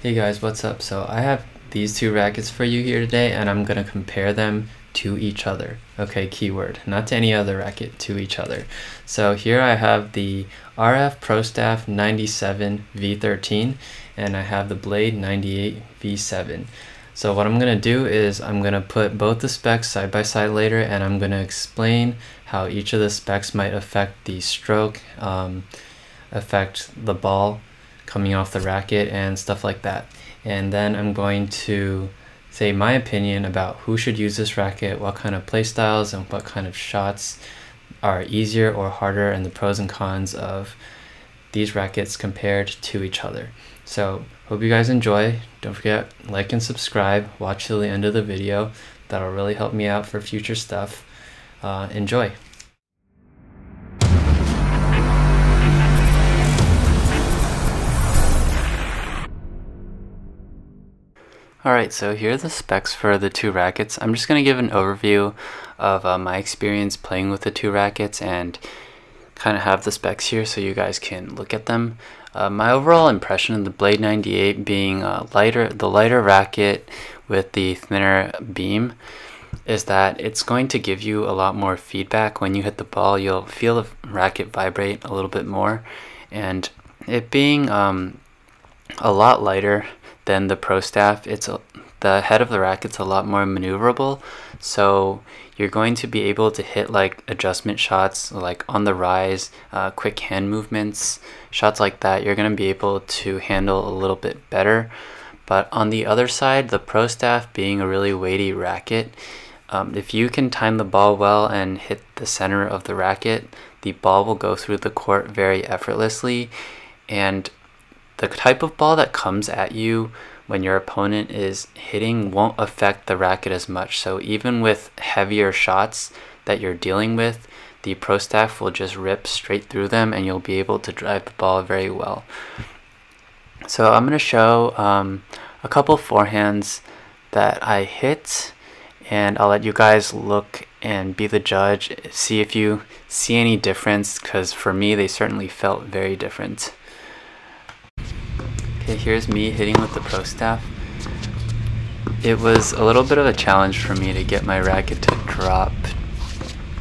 Hey guys, what's up? So I have these two rackets for you here today, and I'm gonna compare them to each other. Okay, keyword, not to any other racket, to each other. So here I have the RF Prostaff 97 V13, and I have the Blade 98 V7. So what I'm gonna do is I'm gonna put both the specs side by side later, and I'm gonna explain how each of the specs might affect the stroke, affect the ball coming off the racket and stuff like that. And then I'm going to say my opinion about who should use this racket, what kind of play styles and what kind of shots are easier or harder, and the pros and cons of these rackets compared to each other. So hope you guys enjoy. Don't forget, like and subscribe, watch till the end of the video. That'll really help me out for future stuff. Enjoy. Alright, so here are the specs for the two rackets. I'm just going to give an overview of my experience playing with the two rackets and kind of have the specs here so you guys can look at them. My overall impression of the Blade 98 being the lighter racket with the thinner beam is that it's going to give you a lot more feedback. When you hit the ball, you'll feel the racket vibrate a little bit more, and it being a lot lighter than the Prostaff, the head of the racket's a lot more maneuverable, so you're going to be able to hit like adjustment shots like on the rise, quick hand movements, shots like that. You're going to be able to handle a little bit better. But on the other side, the Prostaff being a really weighty racket, if you can time the ball well and hit the center of the racket, the ball will go through the court very effortlessly, and the type of ball that comes at you when your opponent is hitting won't affect the racket as much. So even with heavier shots that you're dealing with, the Prostaff will just rip straight through them and you'll be able to drive the ball very well. So I'm going to show a couple forehands that I hit, and I'll let you guys look and be the judge, see if you see any difference, because for me they certainly felt very different. Okay, here's me hitting with the Prostaff. It was a little bit of a challenge for me to get my racket to drop,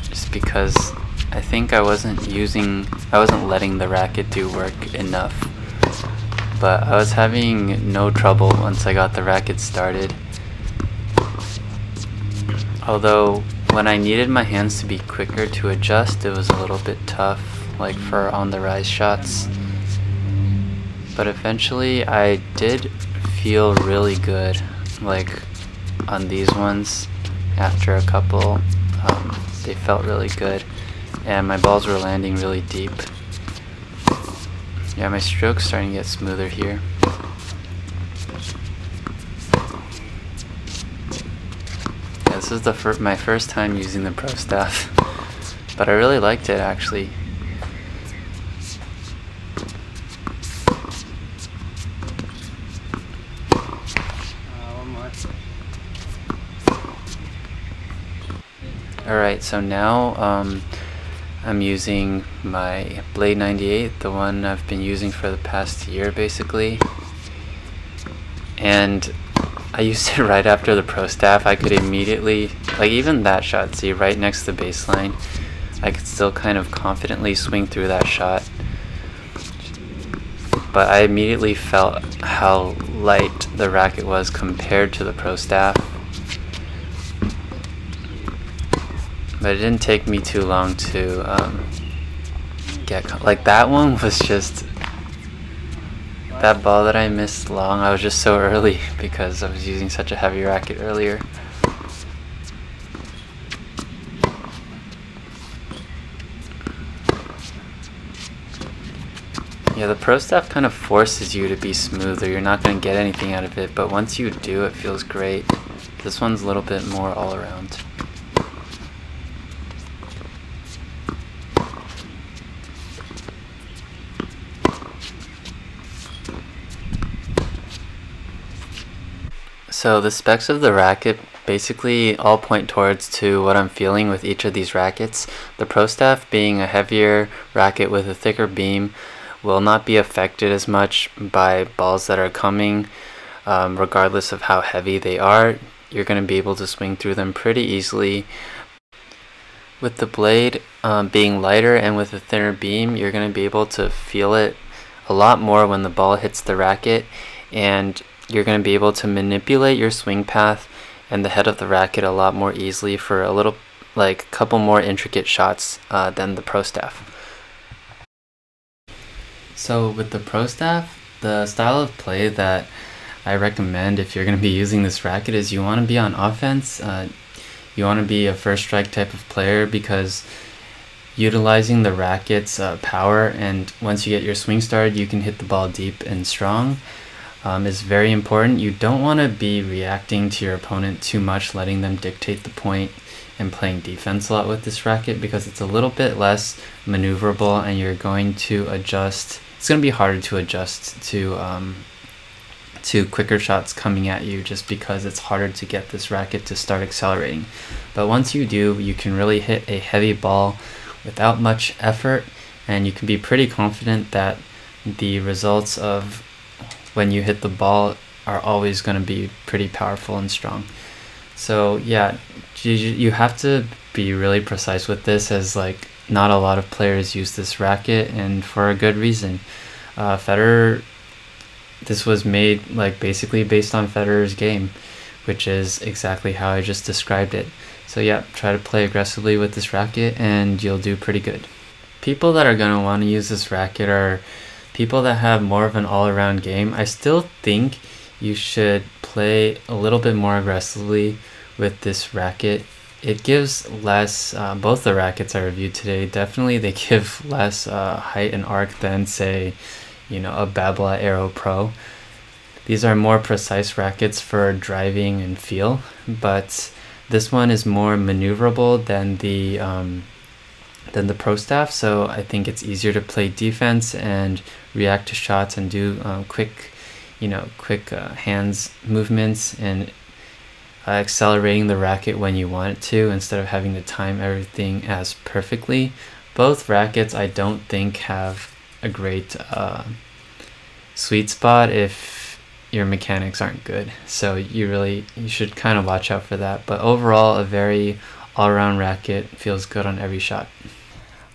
just because I think I wasn't letting the racket do work enough. But I was having no trouble once I got the racket started. Although when I needed my hands to be quicker to adjust, it was a little bit tough, like for on the rise shots. But eventually I did feel really good, like on these ones. After a couple, they felt really good, and my balls were landing really deep. Yeah, my stroke's starting to get smoother here. Yeah, this is my first time using the Prostaff, but I really liked it actually. Alright, so now I'm using my Blade 98, the one I've been using for the past year basically. And I used it right after the Prostaff. I could immediately, like even that shot, see right next to the baseline, I could still kind of confidently swing through that shot. But I immediately felt how light the racket was compared to the Prostaff. But it didn't take me too long to get, like that one was just, that ball that I missed long, I was just so early because I was using such a heavy racket earlier. Yeah, the Prostaff kind of forces you to be smoother. You're not going to get anything out of it, but once you do, it feels great. This one's a little bit more all around. So the specs of the racket basically all point towards to what I'm feeling with each of these rackets. The Prostaff being a heavier racket with a thicker beam will not be affected as much by balls that are coming regardless of how heavy they are. You're going to be able to swing through them pretty easily. With the blade being lighter and with a thinner beam, you're going to be able to feel it a lot more when the ball hits the racket, and you're going to be able to manipulate your swing path and the head of the racket a lot more easily for a little, like, couple more intricate shots than the Prostaff. So with the Prostaff, the style of play that I recommend if you're going to be using this racket is you want to be on offense. You want to be a first strike type of player, because utilizing the racket's power, and once you get your swing started, you can hit the ball deep and strong, is very important. You don't want to be reacting to your opponent too much, letting them dictate the point and playing defense a lot with this racket, because it's a little bit less maneuverable and you're going to adjust. It's going to be harder to adjust to quicker shots coming at you, just because it's harder to get this racket to start accelerating. But once you do, you can really hit a heavy ball without much effort, and you can be pretty confident that the results of when you hit the ball are always going to be pretty powerful and strong. So yeah, you have to be really precise with this, as like not a lot of players use this racket, and for a good reason. Federer, this was made like basically based on Federer's game, which is exactly how I just described it. So yeah, try to play aggressively with this racket and you'll do pretty good. People that are going to want to use this racket are people that have more of an all-around game. I still think you should play a little bit more aggressively with this racket. It gives less, both the rackets I reviewed today, definitely they give less height and arc than, say, you know, a Babolat Aero Pro. These are more precise rackets for driving and feel, but this one is more maneuverable than the Prostaff, so I think it's easier to play defense and react to shots and do quick hands movements and accelerating the racket when you want it to, instead of having to time everything as perfectly. Both rackets I don't think have a great sweet spot if your mechanics aren't good, so you should kind of watch out for that. But overall, a very all-around racket, feels good on every shot.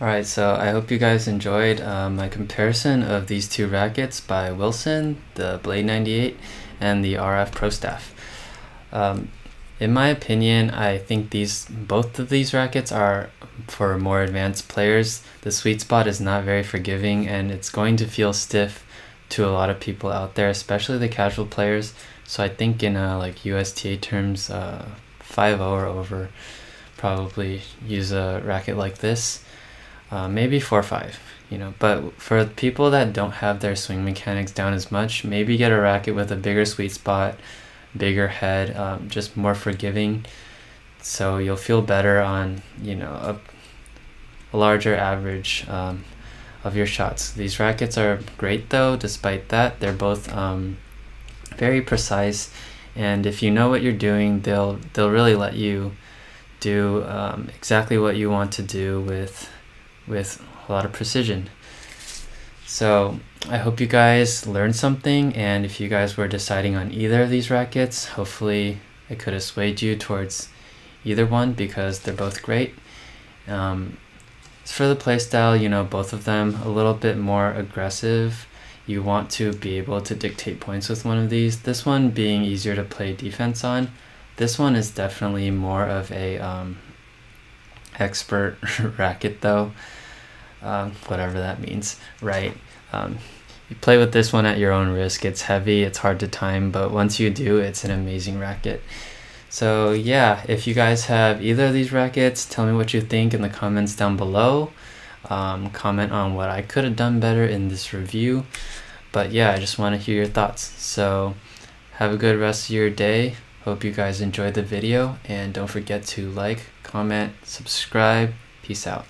Alright, so I hope you guys enjoyed my comparison of these two rackets by Wilson, the Blade 98 and the RF Prostaff. In my opinion, I think both of these rackets are for more advanced players. The sweet spot is not very forgiving, and it's going to feel stiff to a lot of people out there, especially the casual players. So I think in like USTA terms, 5.0 or over, probably use a racket like this. Maybe 4.5, you know. But for people that don't have their swing mechanics down as much, maybe get a racket with a bigger sweet spot, bigger head, just more forgiving, so you'll feel better on, you know, a larger average of your shots. These rackets are great though. Despite that, they're both very precise, and if you know what you're doing, they'll really let you do exactly what you want to do with a lot of precision. So I hope you guys learned something, and if you guys were deciding on either of these rackets, hopefully I could have swayed you towards either one, because they're both great. As for the play style, you know, both of them a little bit more aggressive. You want to be able to dictate points with one of these. This one being easier to play defense on. This one is definitely more of a expert racket though, whatever that means, right? You play with this one at your own risk. It's heavy, it's hard to time, but once you do, it's an amazing racket. So yeah, if you guys have either of these rackets, tell me what you think in the comments down below. Comment on what I could have done better in this review. But yeah, I just want to hear your thoughts. So have a good rest of your day. Hope you guys enjoyed the video, and don't forget to like, comment, subscribe. Peace out.